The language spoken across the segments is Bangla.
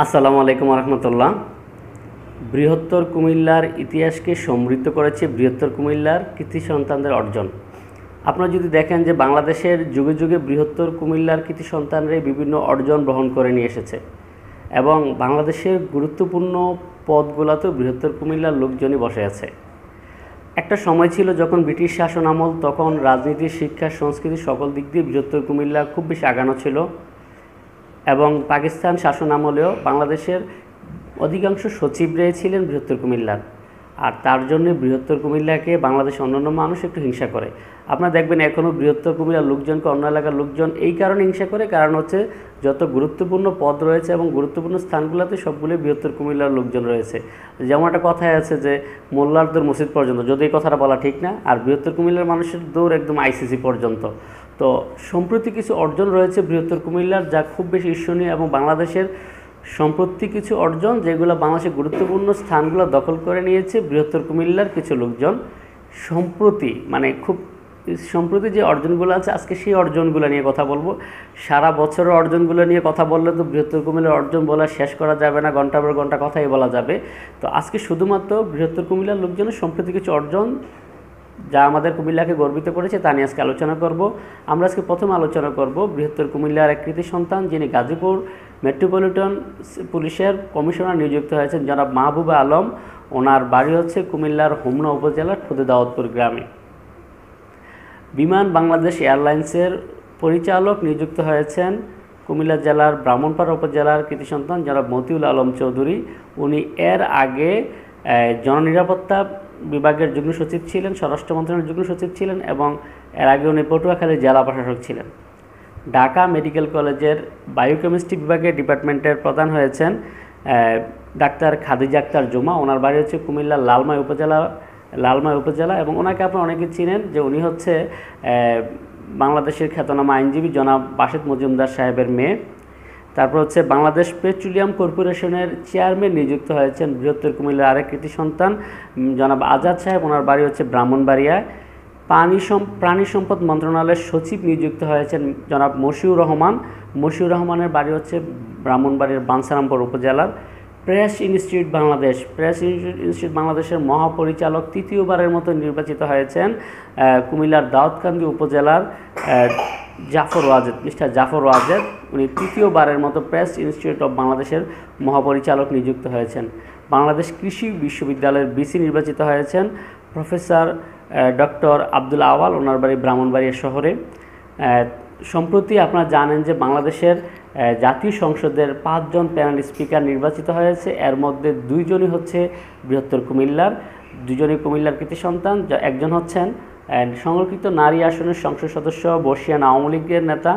আসসালামু আলাইকুম রহমতুল্লাহ। বৃহত্তর কুমিল্লার ইতিহাসকে সমৃদ্ধ করেছে বৃহত্তর কুমিল্লার কৃতি সন্তানদের অর্জন। আপনারা যদি দেখেন যে বাংলাদেশের যুগে যুগে বৃহত্তর কুমিল্লার কৃতি সন্তানরাই বিভিন্ন অর্জন বহন করে নিয়ে এসেছে এবং বাংলাদেশের গুরুত্বপূর্ণ পদগুলোতেও বৃহত্তর কুমিল্লার লোকজনই বসে আছে। একটা সময় ছিল যখন ব্রিটিশ শাসন আমল, তখন রাজনীতি, শিক্ষা, সংস্কৃতি সকল দিক দিয়ে বৃহত্তর কুমিল্লা খুব বেশি আগানো ছিল এবং পাকিস্তান শাসন আমলেও বাংলাদেশের অধিকাংশ সচিবরাই ছিলেন বৃহত্তর কুমিল্লার। আর তার জন্য বৃহত্তর কুমিল্লাকে বাংলাদেশের অন্যান্য মানুষ একটু হিংসা করে। আপনারা দেখবেন এখনও বৃহত্তর কুমিল্লার লোকজনকে অন্য এলাকার লোকজন এই কারণে হিংসা করে, কারণ হচ্ছে যত গুরুত্বপূর্ণ পদ রয়েছে এবং গুরুত্বপূর্ণ স্থানগুলোতে সবগুলোই বৃহত্তর কুমিল্লার লোকজন রয়েছে। যেমন একটা কথাই আছে যে মোল্লার দৌড় মসজিদ পর্যন্ত, যদি এই কথাটা বলা ঠিক না, আর বৃহত্তর কুমিল্লার মানুষের দৌড় একদম আইসিসি পর্যন্ত। তো সম্প্রতি কিছু অর্জন রয়েছে বৃহত্তর কুমিল্লার, যা খুব বেশি ঈর্ষণীয় এবং বাংলাদেশের সম্প্রতি কিছু অর্জন যেগুলো বাংলাদেশের গুরুত্বপূর্ণ স্থানগুলো দখল করে নিয়েছে বৃহত্তর কুমিল্লার কিছু লোকজন। খুব সম্প্রতি যে অর্জনগুলো আছে, আজকে সেই অর্জনগুলো নিয়ে কথা বলবো। সারা বছরের অর্জনগুলো নিয়ে কথা বললে তো বৃহত্তর কুমিল্লার অর্জন বলা শেষ করা যাবে না, ঘন্টার পর ঘন্টা কথাই বলা যাবে। তো আজকে শুধুমাত্র বৃহত্তর কুমিল্লার লোকজনের সম্প্রতি কিছু অর্জন যা আমাদের কুমিল্লাকে গর্বিত করেছে তা নিয়ে আজকে আলোচনা করব। আমরা আজকে প্রথমে আলোচনা করব বৃহত্তর কুমিল্লার এক কৃতি সন্তান, যিনি গাজীপুর মেট্রোপলিটন পুলিশের কমিশনার নিযুক্ত হয়েছেন, জনাব মাহবুবে আলম। ওনার বাড়ি হচ্ছে কুমিল্লার হোমনা উপজেলার খুদে দাউদপুর গ্রামে। বিমান বাংলাদেশ এয়ারলাইন্সের পরিচালক নিযুক্ত হয়েছেন কুমিল্লা জেলার ব্রাহ্মণপাড়া উপজেলার কৃতি সন্তান জনাব মতিউল আলম চৌধুরী। উনি এর আগে জননিরাপত্তা বিভাগের যুগ্ম সচিব ছিলেন, স্বরাষ্ট্র মন্ত্রণালয়ের যুগ্ম সচিব ছিলেন এবং এর আগে উনি পটুয়াখালী জেলা প্রশাসক ছিলেন। ঢাকা মেডিকেল কলেজের বায়োকেমিস্ট্রি বিভাগের ডিপার্টমেন্টের প্রধান হয়েছেন ডাক্তার খাদিজা আক্তার জুমা। ওনার বাড়ি হচ্ছে কুমিল্লার লালমাই উপজেলা এবং ওনাকে আপনারা অনেকে চিনেন যে উনি হচ্ছে বাংলাদেশের খ্যাতনামা আইনজীবী জনাব বাসেত মজুমদার সাহেবের মেয়ে। তারপর হচ্ছে বাংলাদেশ পেট্রোলিয়াম কর্পোরেশনের চেয়ারম্যান নিযুক্ত হয়েছেন বৃহত্তর কুমিল্লার আরেক কৃতি সন্তান জনাব আজাদ সাহেব। ওনার বাড়ি হচ্ছে ব্রাহ্মণবাড়িয়ায়। প্রাণী সম্পদ মন্ত্রণালয়ের সচিব নিযুক্ত হয়েছেন জনাব মশিউর রহমানের বাড়ি হচ্ছে ব্রাহ্মণবাড়িয়ার বাঞ্ছারামপুর উপজেলার। প্রেস ইনস্টিটিউট বাংলাদেশের মহাপরিচালক তৃতীয়বারের মতো নির্বাচিত হয়েছেন কুমিল্লার দাউদকান্দি উপজেলার মিস্টার জাফর ওয়াজেদ। উনি তৃতীয়বারের মতো প্রেস ইনস্টিটিউট অব বাংলাদেশের মহাপরিচালক নিযুক্ত হয়েছেন। বাংলাদেশ কৃষি বিশ্ববিদ্যালয়ের ভিসি নির্বাচিত হয়েছেন প্রফেসর ডক্টর আব্দুল আওয়াল। ওনার বাড়ি ব্রাহ্মণবাড়িয়া শহরে। সম্প্রতি আপনারা জানেন যে বাংলাদেশের জাতীয় সংসদের 5 জন প্যানেল স্পিকার নির্বাচিত হয়েছে। এর মধ্যে 2 জনই হচ্ছে বৃহত্তর কুমিল্লার, 2 জনই কুমিল্লার কৃতি সন্তান। একজন হচ্ছেন সংরক্ষিত নারী আসনের সংসদ সদস্য বর্ষিয়ান আওয়ামী লীগের নেতা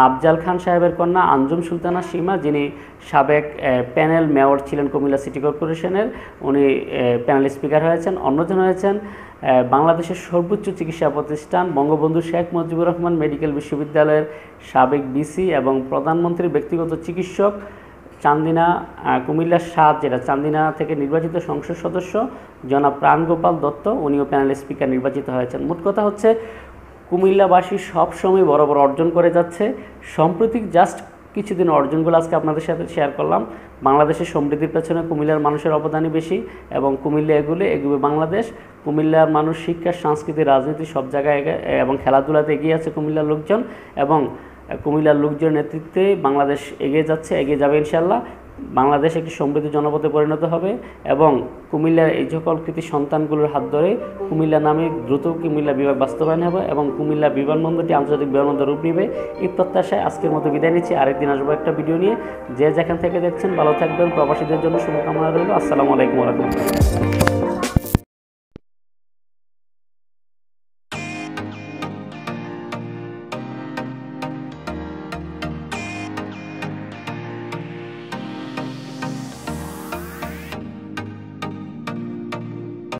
আফজাল খান সাহেবের কন্যা আঞ্জুম সুলতানা সীমা, যিনি সাবেক প্যানেল মেয়র ছিলেন কুমিল্লা সিটি কর্পোরেশনের। উনি প্যানেল স্পিকার হয়েছেন। অন্যজন হয়েছেন বাংলাদেশের সর্বোচ্চ চিকিৎসা প্রতিষ্ঠান বঙ্গবন্ধু শেখ মুজিবুর রহমান মেডিকেল বিশ্ববিদ্যালয়ের সাবেক ডিসি এবং প্রধানমন্ত্রীর ব্যক্তিগত চিকিৎসক কুমিল্লার 7, যেটা চান্দিনা থেকে নির্বাচিত সংসদ সদস্য জনাব প্রাণগোপাল দত্ত। উনিও প্যানেল স্পিকার নির্বাচিত হয়েছেন। মোট কথা হচ্ছে কুমিল্লাবাসী সবসময় বড় বড় অর্জন করে যাচ্ছে। সাম্প্রতিক কিছুদিন অর্জনগুলো আজকে আপনাদের সাথে শেয়ার করলাম। বাংলাদেশের সমৃদ্ধির পেছনে কুমিল্লার মানুষের অবদানই বেশি এবং কুমিল্লা এগুবে বাংলাদেশ। কুমিল্লার মানুষ শিক্ষা, সংস্কৃতি, রাজনীতি সব জায়গায় এবং খেলাধুলাতে এগিয়ে আছে কুমিল্লার লোকজন, এবং কুমিল্লার লোকজনের নেতৃত্বে বাংলাদেশ এগিয়ে যাবে ইনশাল্লাহ। বাংলাদেশ একটি সমৃদ্ধ জনপদে পরিণত হবে এবং কুমিল্লার এই সকল কৃতি সন্তানগুলোর হাত ধরে কুমিল্লা নামে দ্রুত কুমিল্লা বিভাগ বাস্তবায়ন হবে এবং কুমিল্লা বিমানবন্দরটি আন্তর্জাতিক বিমানবন্দর রূপ নেবে। এই প্রত্যাশায় আজকের মতো বিদায় নিচ্ছি। আরেকদিন আসবো একটা ভিডিও নিয়ে। যে যেখান থেকে দেখছেন ভালো থাকবেন। প্রবাসীদের জন্য শুভকামনা রইল। আসসালামু আলাইকুম ওয়া রাহমাতুল্লাহ।